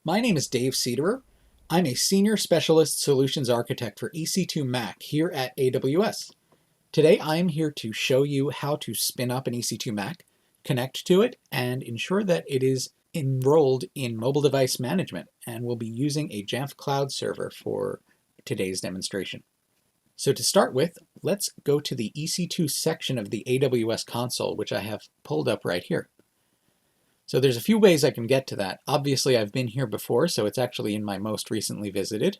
My name is Dave Cederer. I'm a Senior Specialist Solutions Architect for EC2 Mac here at AWS. Today I'm here to show you how to spin up an EC2 Mac, connect to it, and ensure that it is enrolled in mobile device management, and we'll be using a Jamf Cloud server for today's demonstration. So to start with, let's go to the EC2 section of the AWS console, which I have pulled up right here. So there's a few ways I can get to that. Obviously I've been here before, so it's actually in my most recently visited.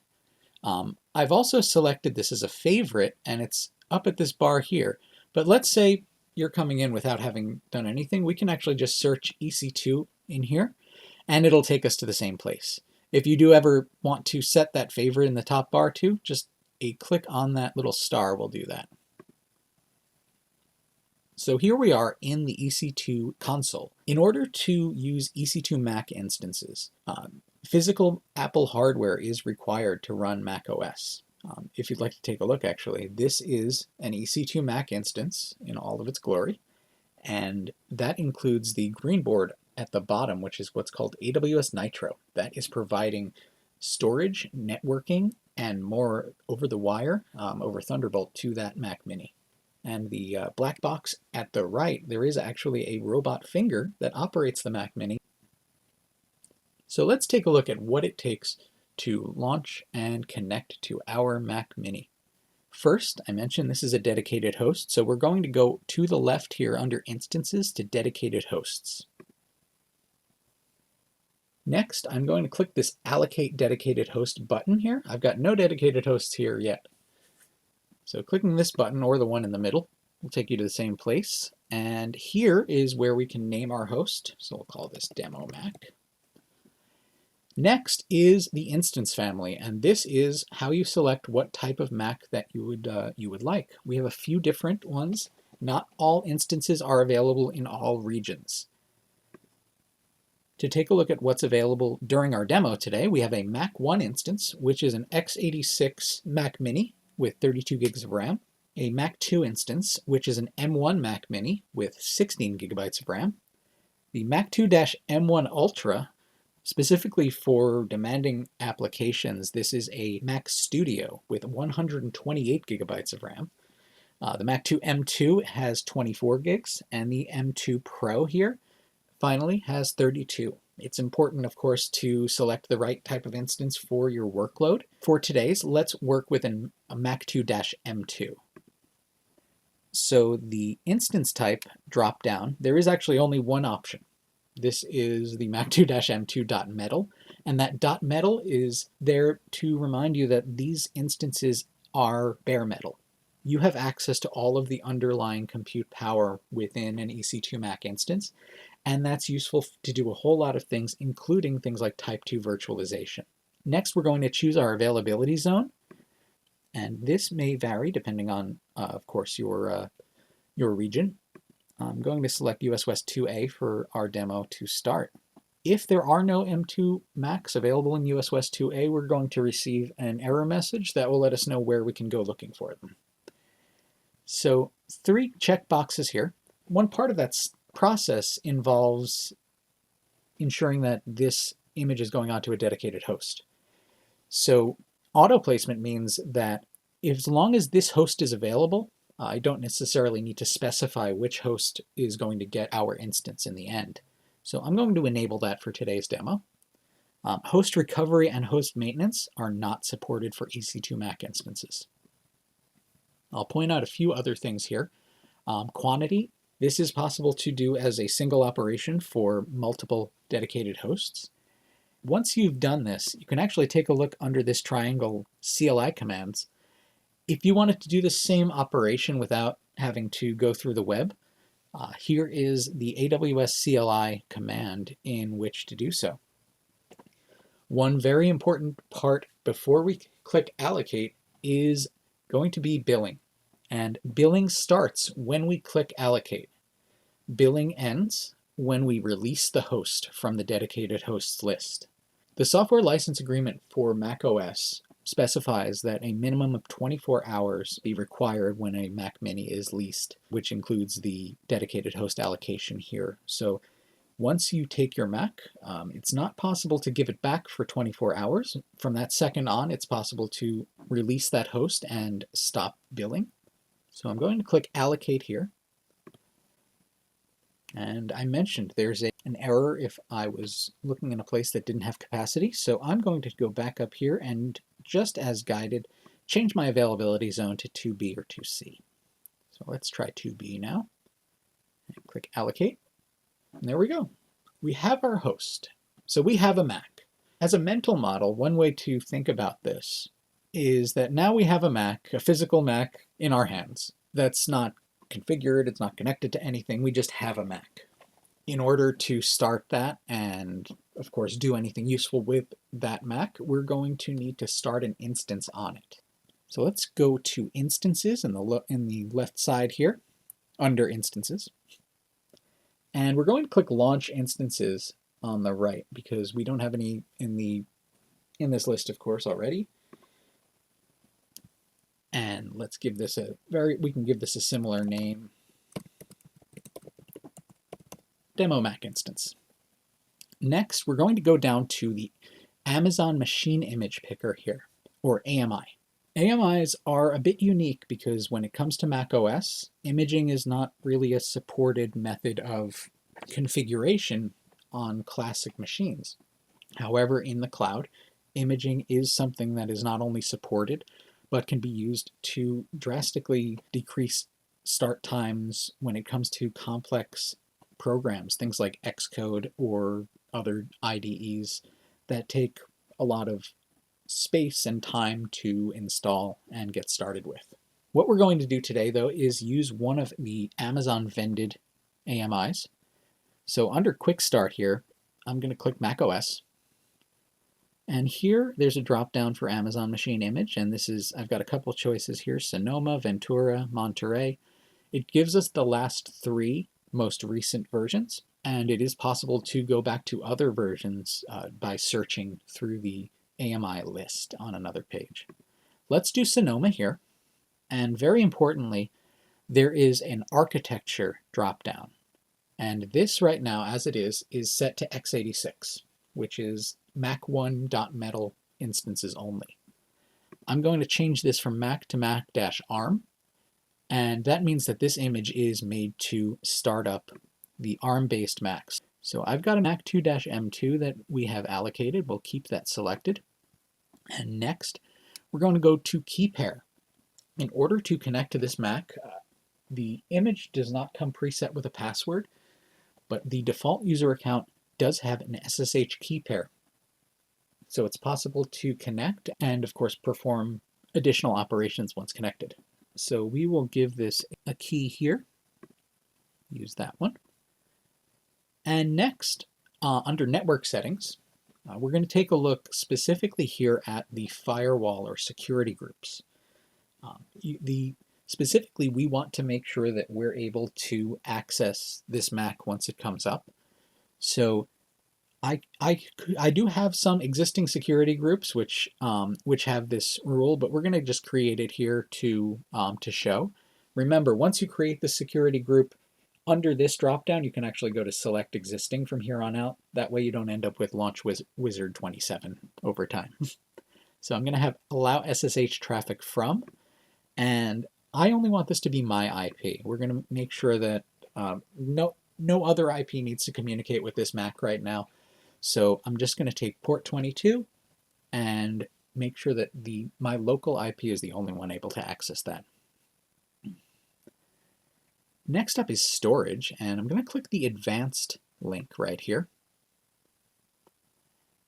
I've also selected this as a favorite, and it's up at this bar here. But let's say you're coming in without having done anything. We can actually just search EC2 in here, and it'll take us to the same place. If you do ever want to set that favorite in the top bar too, just a click on that little star will do that. So here we are in the EC2 console. In order to use EC2 Mac instances, physical Apple hardware is required to run macOS. If you'd like to take a look, actually, this is an EC2 Mac instance in all of its glory, and that includes the green board at the bottom, which is what's called AWS Nitro. That is providing storage, networking, and more over the wire, over Thunderbolt to that Mac Mini. And the black box at the right, there is actually a robot finger that operates the Mac Mini. So let's take a look at what it takes to launch and connect to our Mac Mini. First, I mentioned this is a dedicated host, so we're going to go to the left here under Instances to Dedicated Hosts. Next, I'm going to click this Allocate Dedicated Host button here. I've got no dedicated hosts here yet. So clicking this button, or the one in the middle, will take you to the same place. And here is where we can name our host. So we'll call this Demo Mac. Next is the instance family, and this is how you select what type of Mac that you would like. We have a few different ones. Not all instances are available in all regions. To take a look at what's available during our demo today, we have a Mac 1 instance, which is an x86 Mac Mini with 32 gigs of RAM, a Mac 2 instance, which is an M1 Mac Mini with 16 gigabytes of RAM, the Mac 2-M1 Ultra, specifically for demanding applications, this is a Mac Studio with 128 gigabytes of RAM. The Mac 2 M2 has 24 gigs, and the M2 Pro here finally has 32. It's important, of course, to select the right type of instance for your workload. For today's, let's work with a Mac 2-M2. So the instance type drop down, there is actually only one option. This is the Mac 2-M2.metal, and that .metal is there to remind you that these instances are bare metal. You have access to all of the underlying compute power within an EC2 Mac instance, and that's useful to do a whole lot of things, including things like type 2 virtualization. Next, we're going to choose our availability zone, and this may vary depending on, of course, your region. I'm going to select US West 2A for our demo to start. If there are no M2 Macs available in US West 2A, we're going to receive an error message that will let us know where we can go looking for them. So 3 checkboxes here. One part of that process involves ensuring that this image is going onto a dedicated host. So auto placement means that as long as this host is available, I don't necessarily need to specify which host is going to get our instance in the end. So I'm going to enable that for today's demo. Host recovery and host maintenance are not supported for EC2 Mac instances. I'll point out a few other things here. Quantity. This is possible to do as a single operation for multiple dedicated hosts. Once you've done this, you can actually take a look under this triangle CLI commands. If you wanted to do the same operation without having to go through the web, here is the AWS CLI command in which to do so. One very important part before we click allocate is going to be billing. And billing starts when we click allocate. Billing ends when we release the host from the dedicated hosts list. The software license agreement for macOS specifies that a minimum of 24 hours be required when a Mac Mini is leased, which includes the dedicated host allocation here. So Once you take your Mac, it's not possible to give it back for 24 hours. From that second on, it's possible to release that host and stop billing. So I'm going to click Allocate here. And I mentioned there's an error if I was looking in a place that didn't have capacity. So I'm going to go back up here and, just as guided, change my availability zone to 2B or 2C. So let's try 2B now. And click Allocate. And there we go. We have our host. So we have a Mac. As a mental model, one way to think about this is that now we have a Mac, a physical Mac in our hands. That's not configured, it's not connected to anything, we just have a Mac. In order to start that and, of course, do anything useful with that Mac, we're going to need to start an instance on it. So let's go to Instances in the left side here, under Instances. And we're going to click Launch Instances on the right because we don't have any in this list, of course, already. And let's give this we can give this a similar name. Demo Mac instance. Next, we're going to go down to the Amazon Machine Image Picker here, or AMI. AMIs are a bit unique because when it comes to macOS, imaging is not really a supported method of configuration on classic machines. However, in the cloud, imaging is something that is not only supported, but can be used to drastically decrease start times when it comes to complex programs, things like XCode or other IDEs that take a lot of space and time to install and get started with. What we're going to do today, though, is use one of the Amazon vended AMIs. So under Quick Start here, I'm going to click macOS. And here there's a drop down for Amazon Machine Image, and I've got a couple choices here: Sonoma, Ventura, Monterey. It gives us the last 3 most recent versions, and it is possible to go back to other versions by searching through the AMI list on another page. Let's do Sonoma here, and very importantly, there is an architecture drop down, and this right now, as it is set to x86, which is Mac 1.metal instances only. I'm going to change this from Mac to Mac-ARM, and that means that this image is made to start up the ARM-based Macs. So I've got a Mac 2-M2 that we have allocated. We'll keep that selected. And next, we're going to go to key pair. In order to connect to this Mac, the image does not come preset with a password, but the default user account does have an SSH key pair. So it's possible to connect and, of course, perform additional operations once connected. So we will give this a key here. Use that one. And next, under Network Settings, we're going to take a look specifically here at the firewall or security groups. Specifically, we want to make sure that we're able to access this Mac once it comes up. So I do have some existing security groups which have this rule, but we're going to just create it here to show. Remember, once you create the security group, under this dropdown, you can actually go to Select Existing from here on out. That way you don't end up with Launch Wizard 27 over time. So I'm going to have Allow SSH Traffic From, and I only want this to be my IP. We're going to make sure that no other IP needs to communicate with this Mac right now. So I'm just going to take port 22 and make sure that my local IP is the only one able to access that. Next up is storage, and I'm going to click the advanced link right here.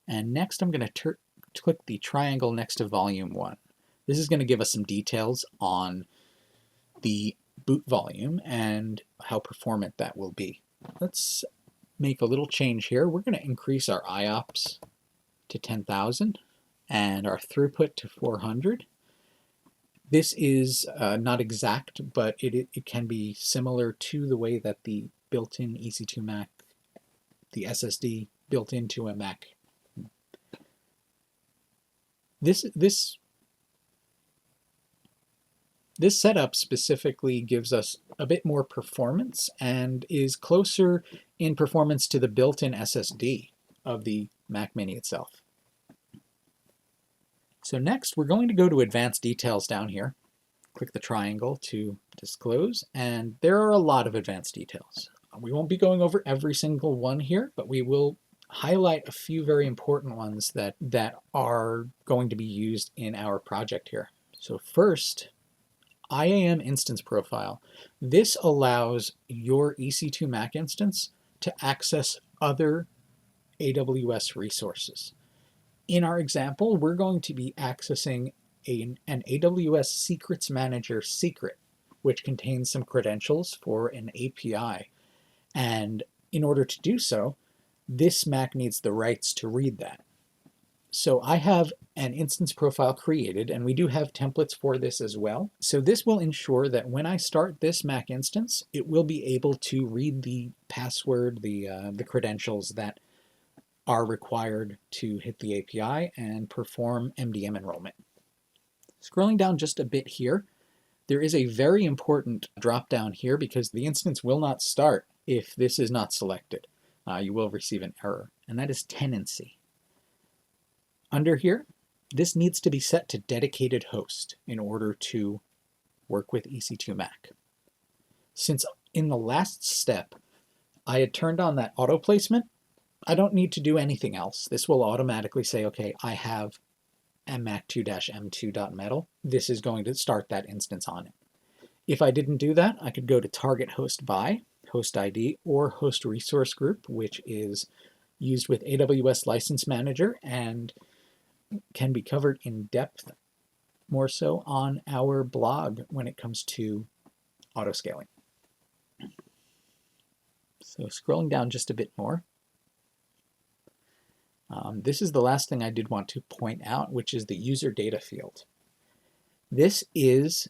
And next I'm going to click the triangle next to volume 1. This is going to give us some details on the boot volume and how performant that will be. Let's make a little change here. We're going to increase our IOPS to 10,000 and our throughput to 400. This is not exact, but it can be similar to the way that the built-in EC2 Mac, the SSD built into a Mac. This This setup specifically gives us a bit more performance and is closer in performance to the built-in SSD of the Mac Mini itself. So next, we're going to go to Advanced Details down here. Click the triangle to disclose, and there are a lot of advanced details. We won't be going over every single one here, but we will highlight a few very important ones that are going to be used in our project here. So first, IAM instance profile. This allows your EC2 Mac instance to access other AWS resources. In our example, we're going to be accessing an AWS Secrets Manager secret, which contains some credentials for an API. And in order to do so, this Mac needs the rights to read that. So I have an instance profile created, and we do have templates for this as well. So this will ensure that when I start this Mac instance, it will be able to read the password, the credentials that are required to hit the API and perform MDM enrollment. Scrolling down just a bit here, there is a very important drop down here because the instance will not start if this is not selected. You will receive an error, and that is tenancy. Under here, this needs to be set to dedicated host in order to work with EC2 Mac. Since in the last step, I had turned on that auto placement, I don't need to do anything else. This will automatically say, okay, I have a mac2-m2.metal. This is going to start that instance on it. If I didn't do that, I could go to target host by, host ID, or host resource group, which is used with AWS License Manager and can be covered in depth more so on our blog when it comes to auto-scaling. So scrolling down just a bit more, this is the last thing I did want to point out, which is the user data field. This is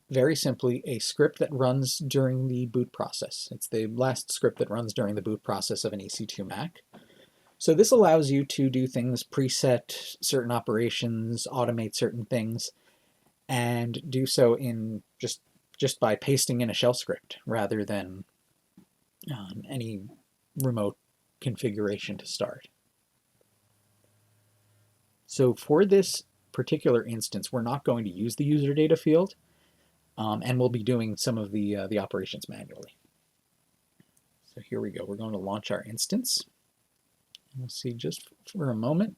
very simply a script that runs during the boot process. It's the last script that runs during the boot process of an EC2 Mac. So this allows you to do things, preset certain operations, automate certain things, and do so in just by pasting in a shell script rather than any remote configuration to start. So for this particular instance, we're not going to use the user data field, and we'll be doing some of the operations manually. So here we go. We're going to launch our instance. We'll see just for a moment,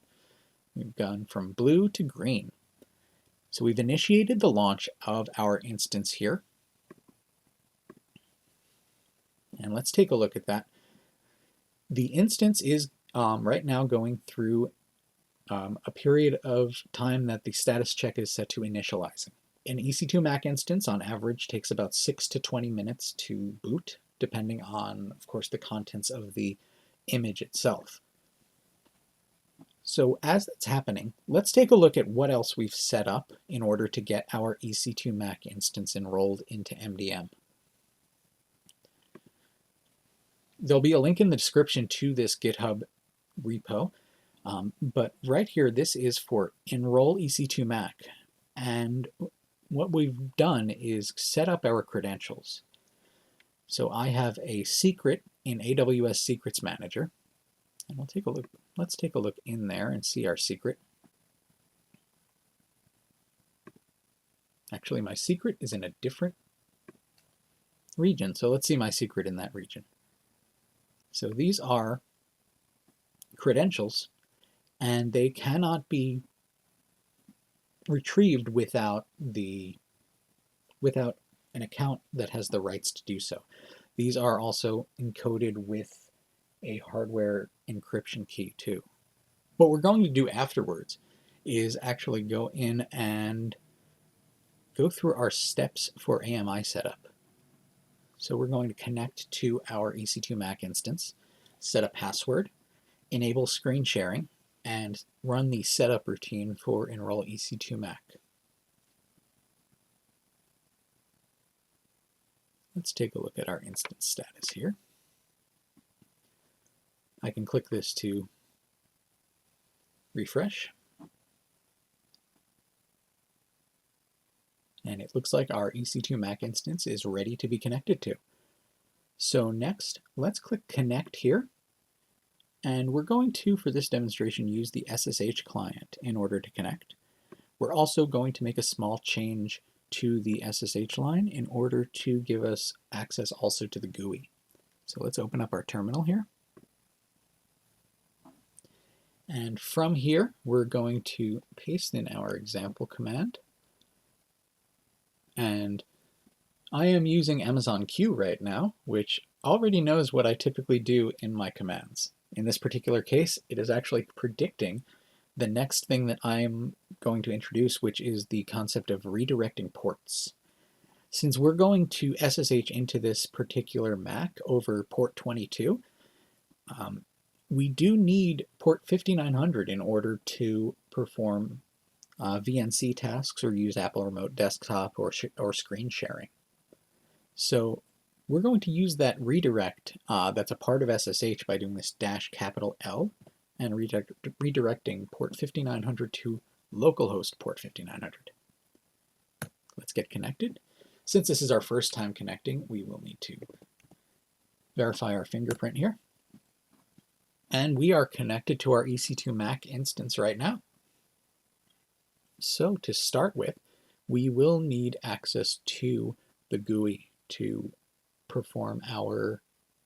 we've gone from blue to green. So we've initiated the launch of our instance here. And let's take a look at that. The instance is right now going through a period of time that the status check is set to initializing. An EC2 Mac instance on average takes about 6 to 20 minutes to boot, depending on, of course, the contents of the image itself. So as that's happening, let's take a look at what else we've set up in order to get our EC2 Mac instance enrolled into MDM. There'll be a link in the description to this GitHub repo, but right here, this is for enroll EC2 Mac. And what we've done is set up our credentials. So I have a secret in AWS Secrets Manager, and we'll take a look. Let's take a look in there and see our secret. Actually, my secret is in a different region, so let's see my secret in that region. So these are credentials, and they cannot be retrieved without an account that has the rights to do so. These are also encoded with a hardware encryption key too. What we're going to do afterwards is actually go in and go through our steps for AMI setup. So we're going to connect to our EC2 Mac instance, set a password, enable screen sharing, and run the setup routine for enroll EC2 Mac. Let's take a look at our instance status here. I can click this to refresh. And it looks like our EC2 Mac instance is ready to be connected to. So next, let's click Connect here. And we're going to, for this demonstration, use the SSH client in order to connect. We're also going to make a small change to the SSH line in order to give us access also to the GUI. So let's open up our terminal here. And from here, we're going to paste in our example command. And I am using Amazon Q right now, which already knows what I typically do in my commands. In this particular case, it is actually predicting the next thing that I'm going to introduce, which is the concept of redirecting ports. Since we're going to SSH into this particular Mac over port 22, we do need port 5900 in order to perform VNC tasks or use Apple Remote Desktop or screen sharing. So we're going to use that redirect that's a part of SSH by doing this -L and redirecting port 5900 to localhost port 5900. Let's get connected. Since this is our first time connecting, we will need to verify our fingerprint here. And we are connected to our EC2 Mac instance right now. So to start with, we will need access to the GUI to perform our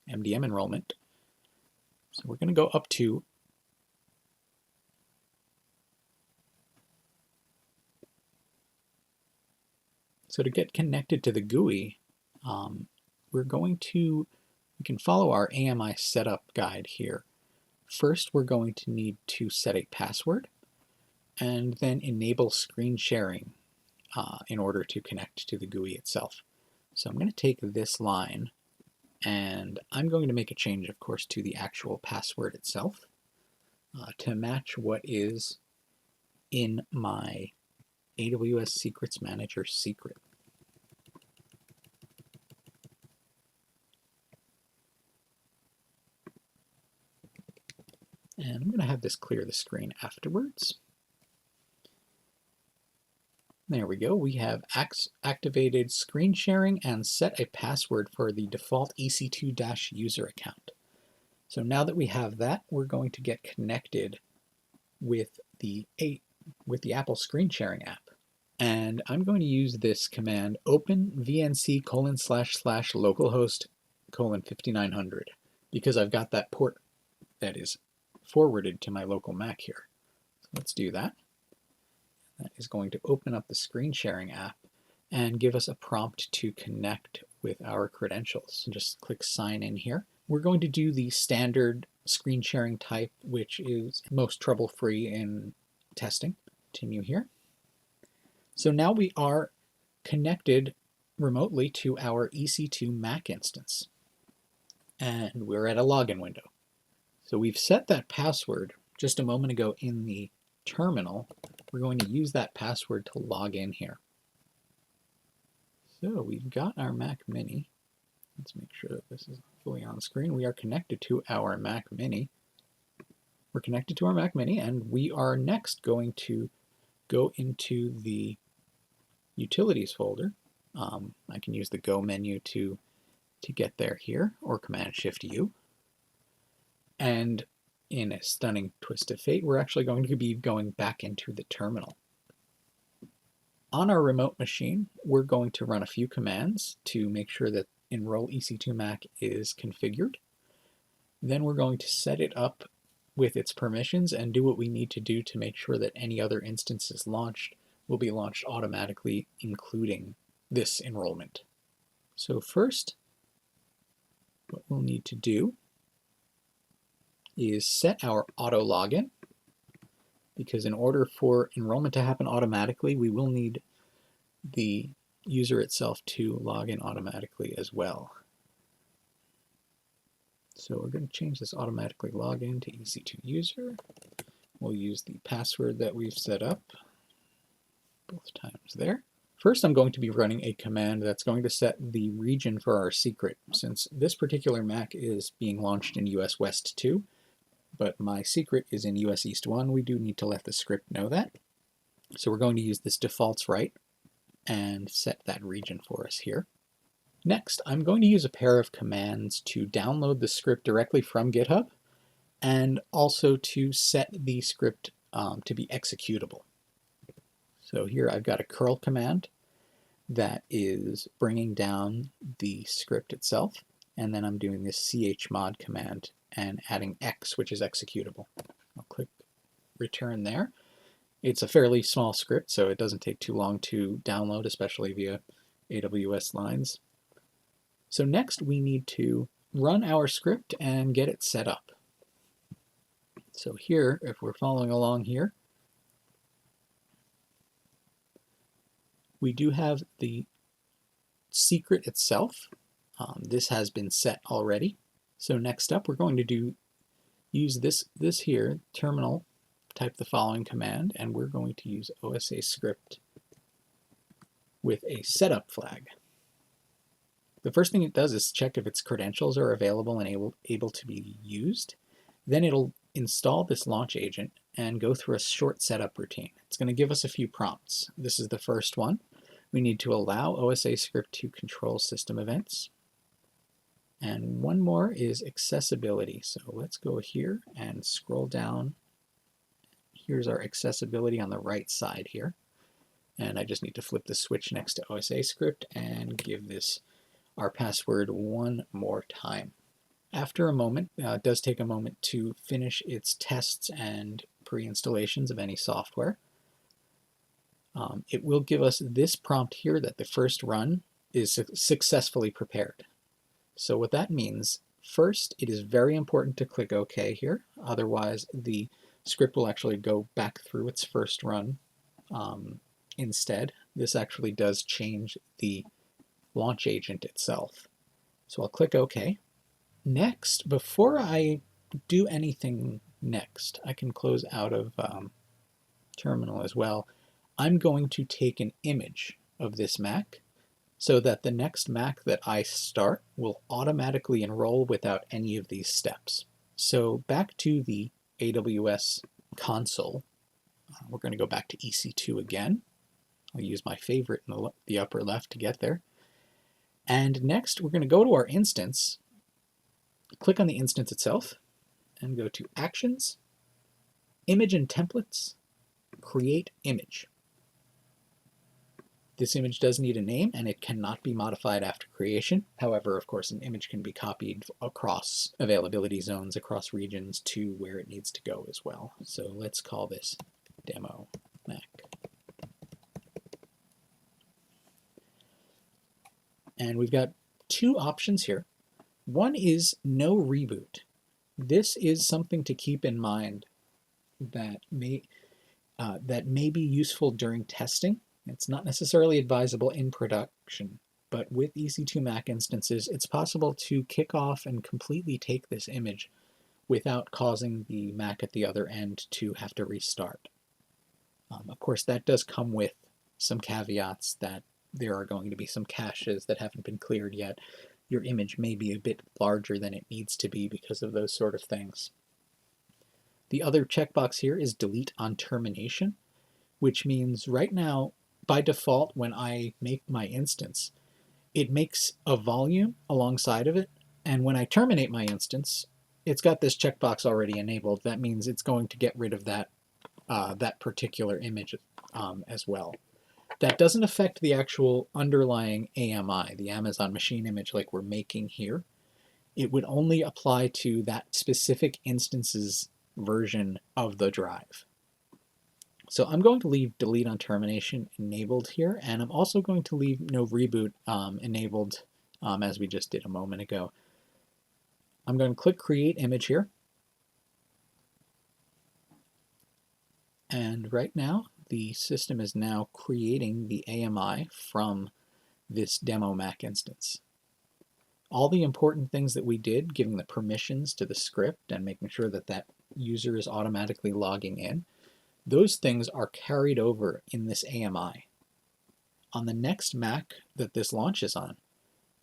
MDM enrollment. So we're going to go up to So to get connected to the GUI, we can follow our AMI setup guide here. First, we're going to need to set a password and then enable screen sharing in order to connect to the GUI itself. So I'm going to take this line and I'm going to make a change, of course, to the actual password itself to match what is in my AWS Secrets Manager secret. And I'm going to have this clear the screen afterwards. There we go. We have activated screen sharing and set a password for the default EC2-user account. So now that we have that, we're going to get connected with the Apple screen sharing app. And I'm going to use this command open vnc://localhost:5900 because I've got that port that is forwarded to my local Mac here. So let's do that. That is going to open up the screen sharing app and give us a prompt to connect with our credentials. So just click sign in here. We're going to do the standard screen sharing type, which is most trouble-free in testing. Continue here. So now we are connected remotely to our EC2 Mac instance. And we're at a login window. So we've set that password just a moment ago in the terminal. We're going to use that password to log in here. So we've got our Mac Mini. Let's make sure that this is fully on screen. We are connected to our Mac Mini. We're connected to our Mac Mini, and we are next going to go into the Utilities folder. I can use the Go menu to get there here, or Command-Shift-U. And in a stunning twist of fate, we're actually going to be going back into the terminal. On our remote machine, we're going to run a few commands to make sure that enroll EC2 Mac is configured. Then we're going to set it up with its permissions and do what we need to do to make sure that any other instances launched will be launched automatically, including this enrollment. So first, what we'll need to do is set our auto login, because in order for enrollment to happen automatically, we will need the user itself to log in automatically as well. So we're going to change this automatically login to EC2 user. We'll use the password that we've set up both times there. First, I'm going to be running a command that's going to set the region for our secret. Since this particular Mac is being launched in US West 2, but my secret is in US East 1, we do need to let the script know that. So we're going to use this defaults right and set that region for us here. Next, I'm going to use a pair of commands to download the script directly from GitHub and also to set the script to be executable. So here I've got a curl command that is bringing down the script itself, and then I'm doing this chmod command and adding x, which is executable. I'll click return there. It's a fairly small script, so it doesn't take too long to download, especially via AWS lines. So next we need to run our script and get it set up. So here, if we're following along here, we do have the secret itself. This has been set already. So next up, we're going to use this here, terminal, type the following command, and we're going to use OSA script with a setup flag. The first thing it does is check if its credentials are available and able to be used. Then it'll install this launch agent and go through a short setup routine. It's going to give us a few prompts. This is the first one. We need to allow OSA script to control system events. And one more is accessibility. So let's go here and scroll down. Here's our accessibility on the right side here. And I just need to flip the switch next to OSA script and give this our password one more time. After a moment, it does take a moment to finish its tests and pre-installations of any software. It will give us this prompt here that the first run is successfully prepared. So what that means, first, it is very important to click OK here. Otherwise, the script will actually go back through its first run instead. This actually does change the launch agent itself. So I'll click OK. Next, before I do anything next, I can close out of terminal as well. I'm going to take an image of this Mac so that the next Mac that I start will automatically enroll without any of these steps. So back to the AWS console, we're going to go back to EC2 again. I'll use my favorite in the upper left to get there. And next, we're going to go to our instance, click on the instance itself, and go to Actions, Image and Templates, Create Image. This image does need a name, and it cannot be modified after creation. However, of course, an image can be copied across availability zones, across regions to where it needs to go as well. So let's call this Demo Mac. And we've got two options here. One is no reboot. This is something to keep in mind that may be useful during testing. It's not necessarily advisable in production, but with EC2 Mac instances, it's possible to kick off and completely take this image without causing the Mac at the other end to have to restart. Of course, that does come with some caveats that there are going to be some caches that haven't been cleared yet. Your image may be a bit larger than it needs to be because of those sort of things. The other checkbox here is delete on termination, which means right now, by default, when I make my instance, it makes a volume alongside of it, and when I terminate my instance, it's got this checkbox already enabled. That means it's going to get rid of that particular image as well. That doesn't affect the actual underlying AMI, the Amazon machine image like we're making here. It would only apply to that specific instance's version of the drive. So I'm going to leave delete on termination enabled here, and I'm also going to leave no reboot enabled as we just did a moment ago. I'm going to click create image here. And right now, the system is now creating the AMI from this demo Mac instance. All the important things that we did, giving the permissions to the script and making sure that that user is automatically logging in, those things are carried over in this AMI. On the next Mac that this launches on,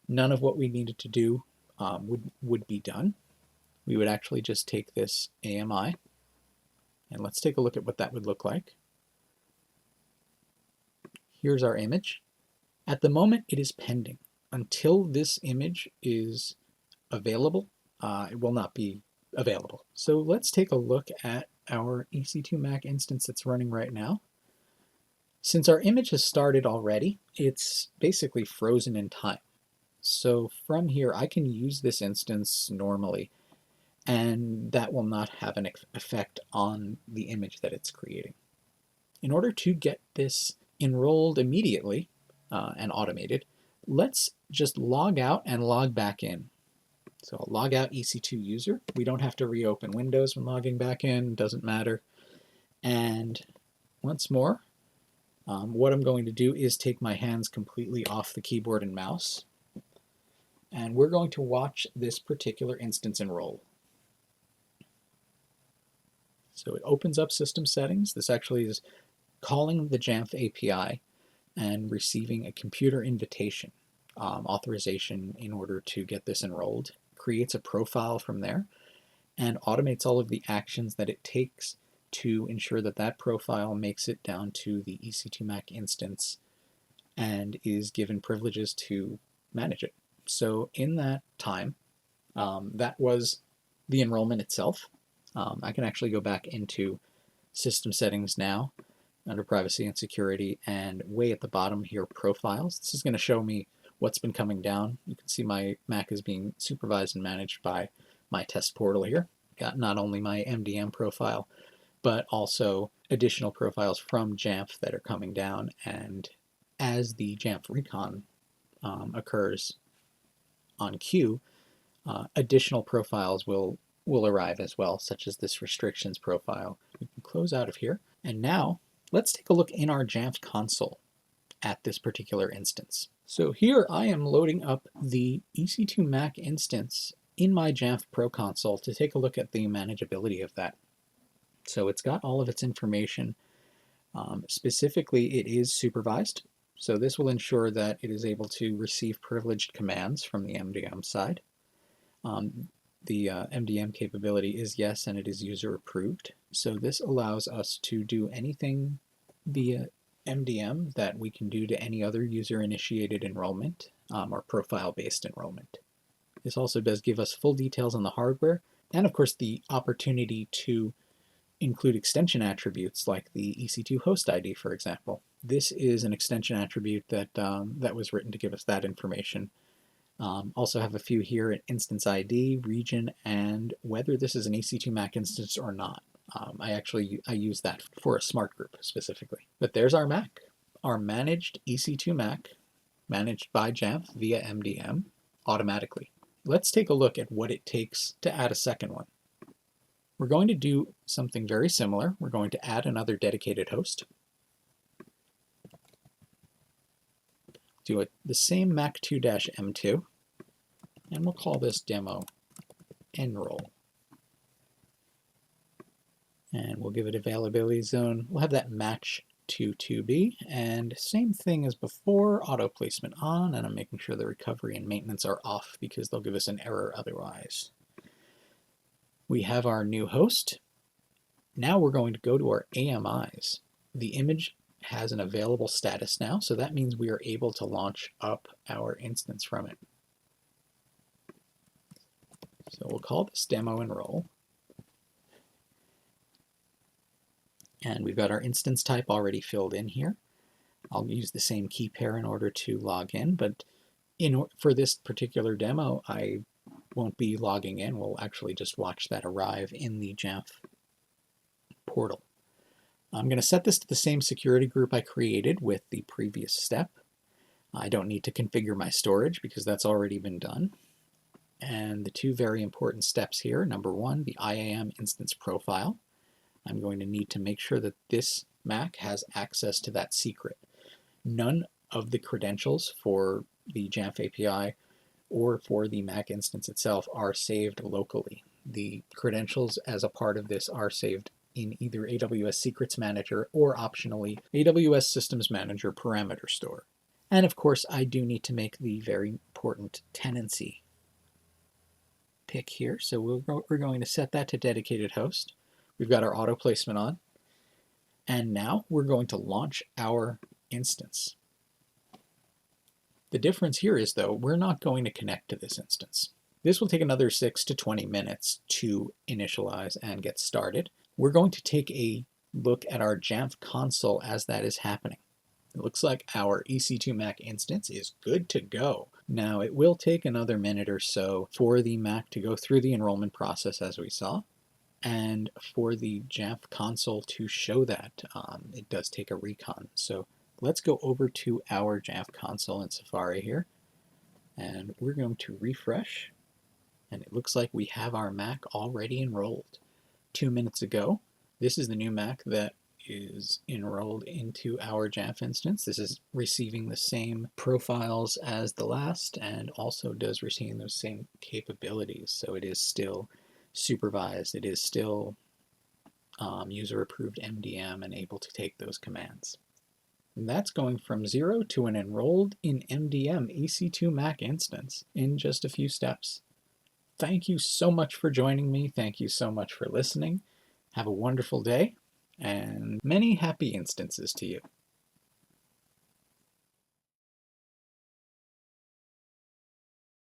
none of what we needed to do would be done. We would actually just take this AMI, and let's take a look at what that would look like. Here's our image. At the moment, it is pending. Until this image is available, it will not be available. So let's take a look at our EC2 Mac instance that's running right now. Since our image has started already, it's basically frozen in time. So from here, I can use this instance normally, and that will not have an effect on the image that it's creating. In order to get this enrolled immediately and automated, let's just log out and log back in. So I'll log out EC2 user. We don't have to reopen Windows when logging back in, doesn't matter. And once more, what I'm going to do is take my hands completely off the keyboard and mouse, and we're going to watch this particular instance enroll. So it opens up system settings. This actually is calling the Jamf API and receiving a computer invitation authorization in order to get this enrolled, creates a profile from there, and automates all of the actions that it takes to ensure that that profile makes it down to the EC2 Mac instance and is given privileges to manage it. So in that time, that was the enrollment itself. I can actually go back into system settings now under privacy and security, and way at the bottom here, profiles. This is going to show me what's been coming down. You can see my Mac is being supervised and managed by my test portal here. Got not only my MDM profile, but also additional profiles from Jamf that are coming down, and as the Jamf recon occurs on queue, additional profiles will arrive as well, such as this restrictions profile. We can close out of here, and now let's take a look in our Jamf console at this particular instance. So here I am loading up the EC2 Mac instance in my Jamf Pro console to take a look at the manageability of that. So it's got all of its information. Specifically, it is supervised. So this will ensure that it is able to receive privileged commands from the MDM side. The MDM capability is yes, and it is user approved. So this allows us to do anything via MDM that we can do to any other user-initiated enrollment or profile-based enrollment. This also does give us full details on the hardware, and of course the opportunity to include extension attributes like the EC2 host ID, for example. This is an extension attribute that, that was written to give us that information. Also have a few here at instance ID, region, and whether this is an EC2 Mac instance or not. I use that for a smart group specifically. But there's our Mac, our managed EC2 Mac, managed by Jamf via MDM automatically. Let's take a look at what it takes to add a second one. We're going to do something very similar. We're going to add another dedicated host. Do the same Mac2-M2, and we'll call this demo enroll. And we'll give it availability zone. We'll have that match to 2B, and same thing as before, auto placement on, and I'm making sure the recovery and maintenance are off because they'll give us an error otherwise. We have our new host. Now we're going to go to our AMIs. The image has an available status now, so that means we are able to launch up our instance from it. So we'll call this demo enroll. And we've got our instance type already filled in here. I'll use the same key pair in order to log in, but for this particular demo, I won't be logging in. We'll actually just watch that arrive in the Jamf portal. I'm going to set this to the same security group I created with the previous step. I don't need to configure my storage because that's already been done. And the two very important steps here, number one, the IAM instance profile. I'm going to need to make sure that this Mac has access to that secret. None of the credentials for the Jamf API or for the Mac instance itself are saved locally. The credentials as a part of this are saved in either AWS Secrets Manager or optionally AWS Systems Manager parameter store. And of course, I do need to make the very important tenancy pick here. So we're going to set that to dedicated host. We've got our auto placement on. And now we're going to launch our instance. The difference here is, though, we're not going to connect to this instance. This will take another 6 to 20 minutes to initialize and get started. We're going to take a look at our Jamf console as that is happening. It looks like our EC2 Mac instance is good to go. Now, it will take another minute or so for the Mac to go through the enrollment process, as we saw, and for the Jamf console to show that. It does take a recon. So let's go over to our Jamf console in Safari here, and we're going to refresh, and it looks like we have our Mac already enrolled. 2 minutes ago, this is the new Mac that is enrolled into our Jamf instance. This is receiving the same profiles as the last and also does retain those same capabilities. So it is still supervised. It is still user-approved MDM and able to take those commands. And that's going from 0 to an enrolled in MDM EC2 Mac instance in just a few steps. Thank you so much for joining me. Thank you so much for listening. Have a wonderful day, and many happy instances to you.